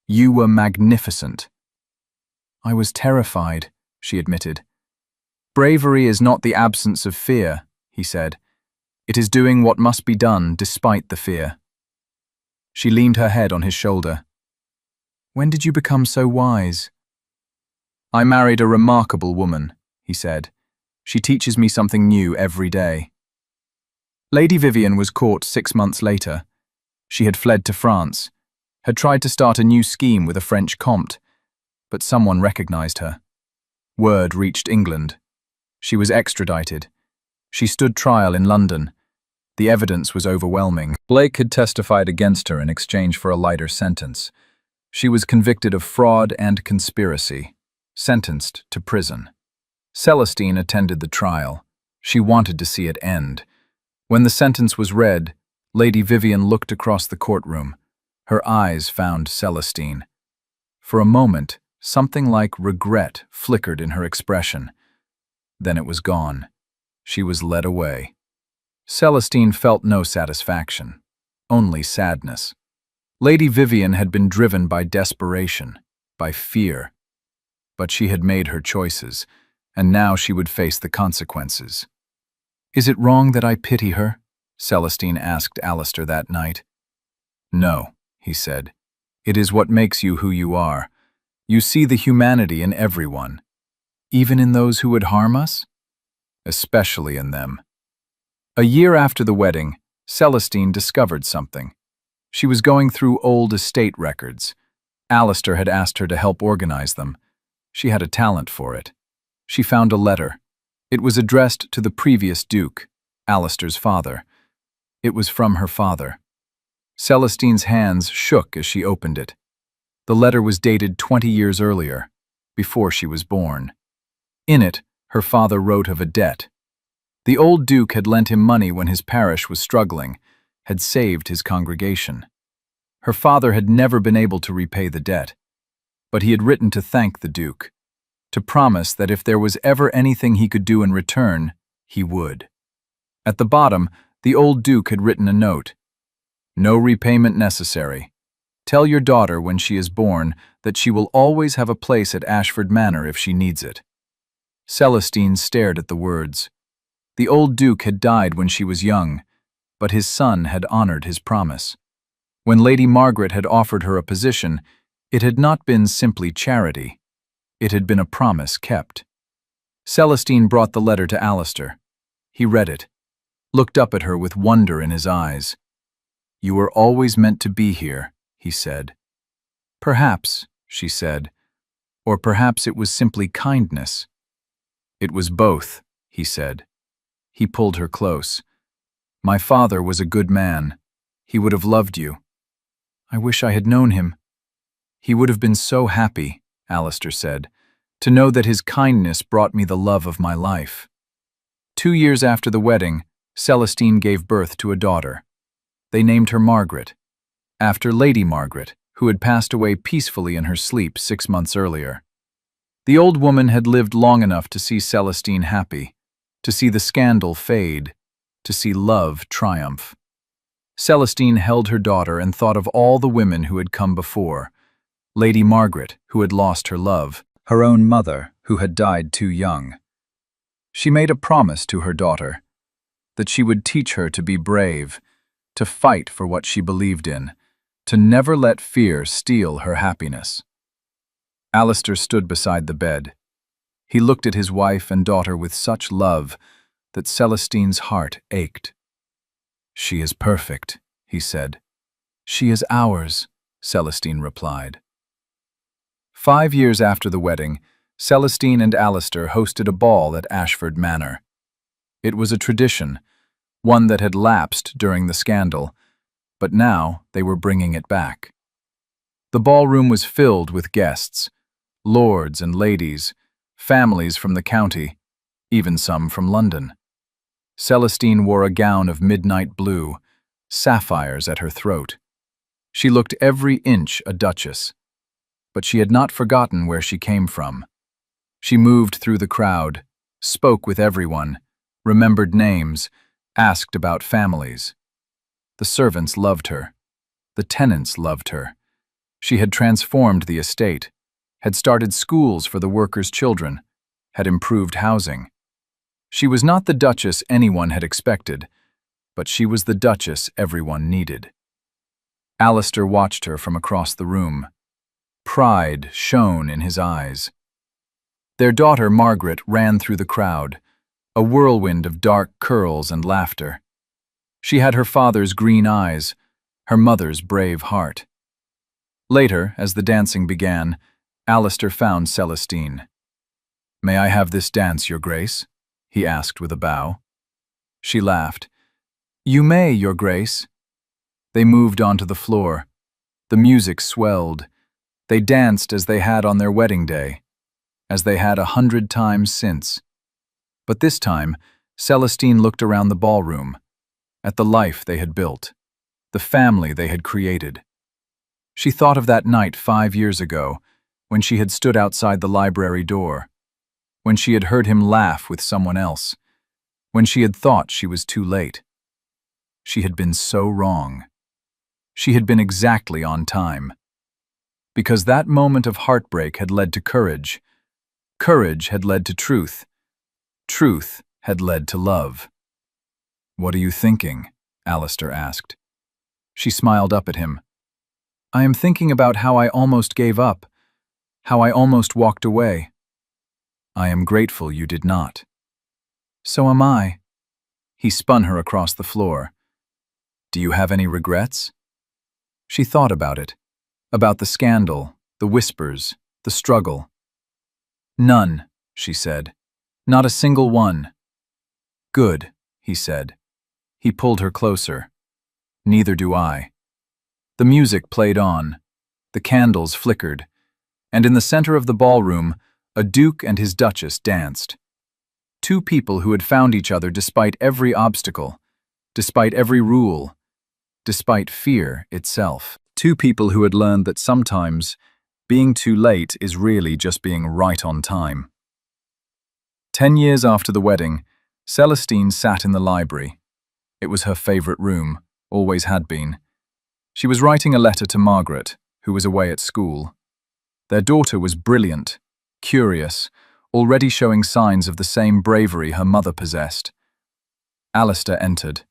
"you were magnificent." "I was terrified," she admitted. "Bravery is not the absence of fear," he said. "It is doing what must be done despite the fear." She leaned her head on his shoulder. "When did you become so wise?" "I married a remarkable woman," he said. "She teaches me something new every day." Lady Vivian was caught 6 months later. She had fled to France, had tried to start a new scheme with a French comte, but someone recognized her. Word reached England. She was extradited. She stood trial in London. The evidence was overwhelming. Blake had testified against her in exchange for a lighter sentence. She was convicted of fraud and conspiracy, sentenced to prison. Celestine attended the trial. She wanted to see it end. When the sentence was read, Lady Vivian looked across the courtroom. Her eyes found Celestine. For a moment, something like regret flickered in her expression. Then it was gone. She was led away. Celestine felt no satisfaction, only sadness. Lady Vivian had been driven by desperation, by fear. But she had made her choices, and now she would face the consequences. "Is it wrong that I pity her?" Celestine asked Alistair that night. "No," he said. "It is what makes you who you are. You see the humanity in everyone. Even in those who would harm us? Especially in them." A year after the wedding, Celestine discovered something. She was going through old estate records. Alistair had asked her to help organize them. She had a talent for it. She found a letter. It was addressed to the previous Duke, Alistair's father. It was from her father. Celestine's hands shook as she opened it. The letter was dated 20 years earlier, before she was born. In it, her father wrote of a debt. The old Duke had lent him money when his parish was struggling, had saved his congregation. Her father had never been able to repay the debt, but he had written to thank the Duke, to promise that if there was ever anything he could do in return, he would. At the bottom, the old Duke had written a note. "No repayment necessary. Tell your daughter when she is born that she will always have a place at Ashford Manor if she needs it." Celestine stared at the words. The old Duke had died when she was young, but his son had honored his promise. When Lady Margaret had offered her a position, it had not been simply charity. It had been a promise kept. Celestine brought the letter to Alistair. He read it, looked up at her with wonder in his eyes. "You were always meant to be here," he said. "Perhaps," she said, "or perhaps it was simply kindness." "It was both," he said. He pulled her close. "My father was a good man. He would have loved you." "I wish I had known him." "He would have been so happy," Alistair said, "to know that his kindness brought me the love of my life." 2 years after the wedding, Celestine gave birth to a daughter. They named her Margaret, after Lady Margaret, who had passed away peacefully in her sleep 6 months earlier. The old woman had lived long enough to see Celestine happy, to see the scandal fade, to see love triumph. Celestine held her daughter and thought of all the women who had come before. Lady Margaret, who had lost her love, her own mother, who had died too young. She made a promise to her daughter, that she would teach her to be brave, to fight for what she believed in, to never let fear steal her happiness. Alistair stood beside the bed. He looked at his wife and daughter with such love, that Celestine's heart ached. "She is perfect," he said. "She is ours," Celestine replied. 5 years after the wedding, Celestine and Alistair hosted a ball at Ashford Manor. It was a tradition, one that had lapsed during the scandal, but now they were bringing it back. The ballroom was filled with guests, lords and ladies, families from the county, even some from London. Celestine wore a gown of midnight blue, sapphires at her throat. She looked every inch a duchess, but she had not forgotten where she came from. She moved through the crowd, spoke with everyone, remembered names, asked about families. The servants loved her. The tenants loved her. She had transformed the estate, had started schools for the workers' children, had improved housing. She was not the duchess anyone had expected, but she was the duchess everyone needed. Alistair watched her from across the room. Pride shone in his eyes. Their daughter Margaret ran through the crowd, a whirlwind of dark curls and laughter. She had her father's green eyes, her mother's brave heart. Later, as the dancing began, Alistair found Celestine. "May I have this dance, Your Grace?" he asked with a bow. She laughed. "You may, Your Grace." They moved onto the floor. The music swelled. They danced as they had on their wedding day, as they had 100 times since. But this time, Celestine looked around the ballroom, at the life they had built, the family they had created. She thought of that night 5 years ago, when she had stood outside the library door, when she had heard him laugh with someone else, when she had thought she was too late. She had been so wrong. She had been exactly on time. Because that moment of heartbreak had led to courage. Courage had led to truth. Truth had led to love. "What are you thinking?" Alistair asked. She smiled up at him. "I am thinking about how I almost gave up, how I almost walked away." "I am grateful you did not." "So am I." He spun her across the floor. "Do you have any regrets?" She thought about it, about the scandal, the whispers, the struggle. "None," she said. "Not a single one." "Good," he said. He pulled her closer. "Neither do I." The music played on. The candles flickered. And in the center of the ballroom, a duke and his duchess danced. Two people who had found each other despite every obstacle, despite every rule, despite fear itself. Two people who had learned that sometimes being too late is really just being right on time. 10 years after the wedding, Celestine sat in the library. It was her favorite room, always had been. She was writing a letter to Margaret, who was away at school. Their daughter was brilliant, curious, already showing signs of the same bravery her mother possessed. Alistair entered.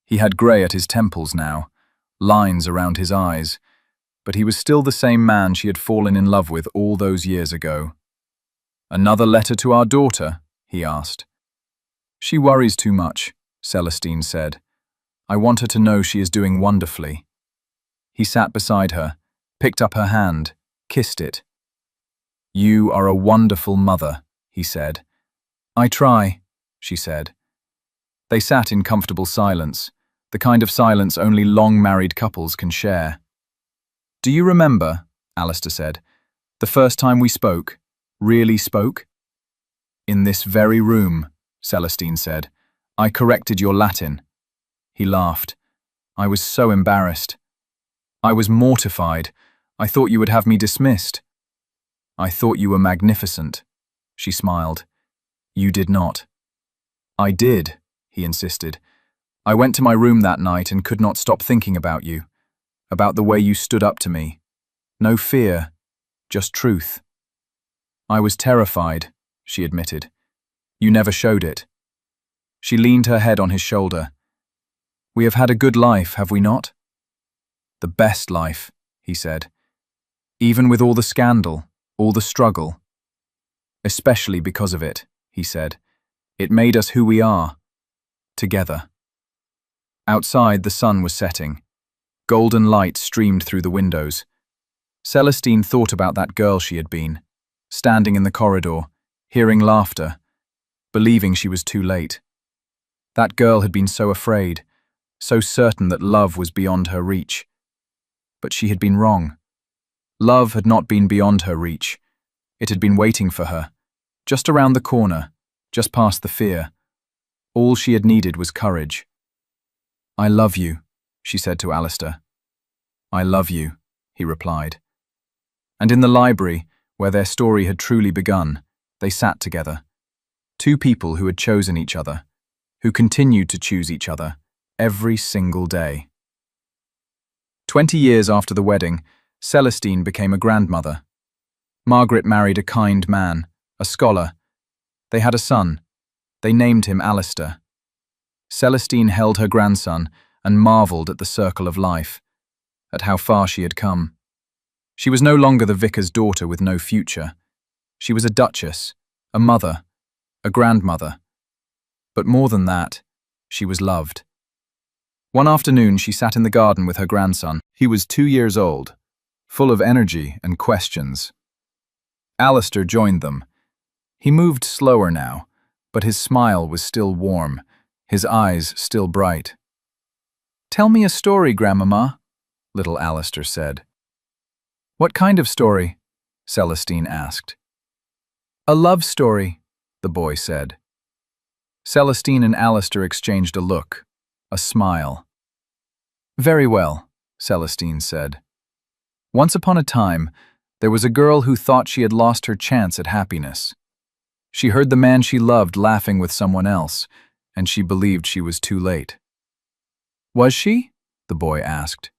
He had grey at his temples now, lines around his eyes, but he was still the same man she had fallen in love with all those years ago. "Another letter to our daughter?" he asked. "She worries too much," Celestine said. "I want her to know she is doing wonderfully." He sat beside her, picked up her hand, kissed it. "You are a wonderful mother," he said. "I try," she said. They sat in comfortable silence, the kind of silence only long-married couples can share. "Do you remember," Alistair said, "the first time we spoke, really spoke?" "In this very room," Celestine said. "I corrected your Latin." He laughed. "I was so embarrassed. I was mortified. I thought you would have me dismissed." "I thought you were magnificent," she smiled. "You did not." "I did," he insisted. "I went to my room that night and could not stop thinking about you, about the way you stood up to me. No fear, just truth." "I was terrified," she admitted. "You never showed it." She leaned her head on his shoulder. "We have had a good life, have we not?" "The best life," he said. "Even with all the scandal, all the struggle." "Especially because of it," he said. It made us who we are, together. Outside, the sun was setting. Golden light streamed through the windows. Celestine thought about that girl she had been, standing in the corridor, hearing laughter, believing she was too late. That girl had been so afraid, so certain that love was beyond her reach. But she had been wrong. Love had not been beyond her reach. It had been waiting for her, just around the corner, just past the fear. All she had needed was courage. "I love you," she said to Alistair. "I love you," he replied. And in the library, where their story had truly begun, they sat together. Two people who had chosen each other, who continued to choose each other every single day. 20 years after the wedding, Celestine became a grandmother. Margaret married a kind man, a scholar. They had a son. They named him Alistair. Celestine held her grandson and marveled at the circle of life, at how far she had come. She was no longer the vicar's daughter with no future. She was a duchess, a mother, a grandmother. But more than that, she was loved. One afternoon, she sat in the garden with her grandson. He was 2 years old, full of energy and questions. Alistair joined them. He moved slower now, but his smile was still warm, his eyes still bright. "Tell me a story, Grandmama," little Alistair said. "What kind of story?" Celestine asked. "A love story," the boy said. Celestine and Alistair exchanged a look, a smile. "Very well," Celestine said. "Once upon a time, there was a girl who thought she had lost her chance at happiness. She heard the man she loved laughing with someone else, and she believed she was too late." "Was she?" the boy asked.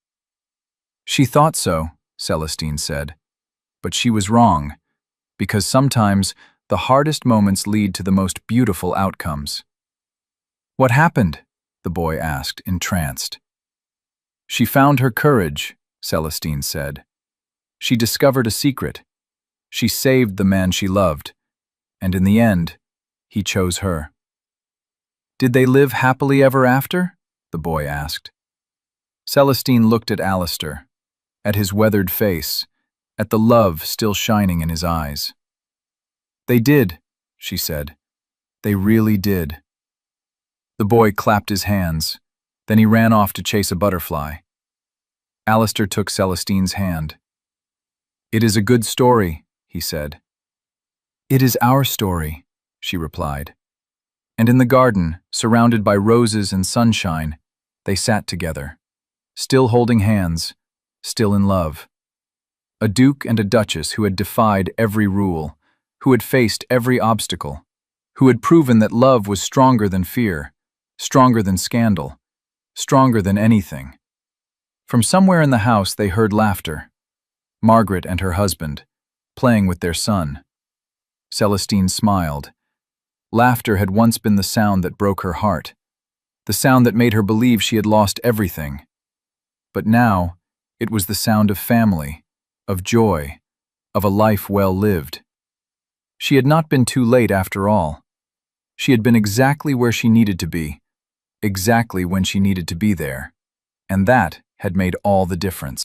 "She thought so," Celestine said. "But she was wrong, because sometimes the hardest moments lead to the most beautiful outcomes." "What happened?" the boy asked, entranced. "She found her courage," Celestine said. "She discovered a secret. She saved the man she loved, and in the end, he chose her." "Did they live happily ever after?" the boy asked. Celestine looked at Alistair, at his weathered face, at the love still shining in his eyes. "They did," she said. "They really did." The boy clapped his hands. Then he ran off to chase a butterfly. Alistair took Celestine's hand. "It is a good story," he said. "It is our story," she replied. And in the garden, surrounded by roses and sunshine, they sat together, still holding hands, still in love. A duke and a duchess who had defied every rule, who had faced every obstacle, who had proven that love was stronger than fear, stronger than scandal, stronger than anything. From somewhere in the house they heard laughter. Margaret and her husband, playing with their son. Celestine smiled. Laughter had once been the sound that broke her heart, the sound that made her believe she had lost everything. But now, it was the sound of family, of joy, of a life well lived. She had not been too late after all. She had been exactly where she needed to be, exactly when she needed to be there. And that had made all the difference.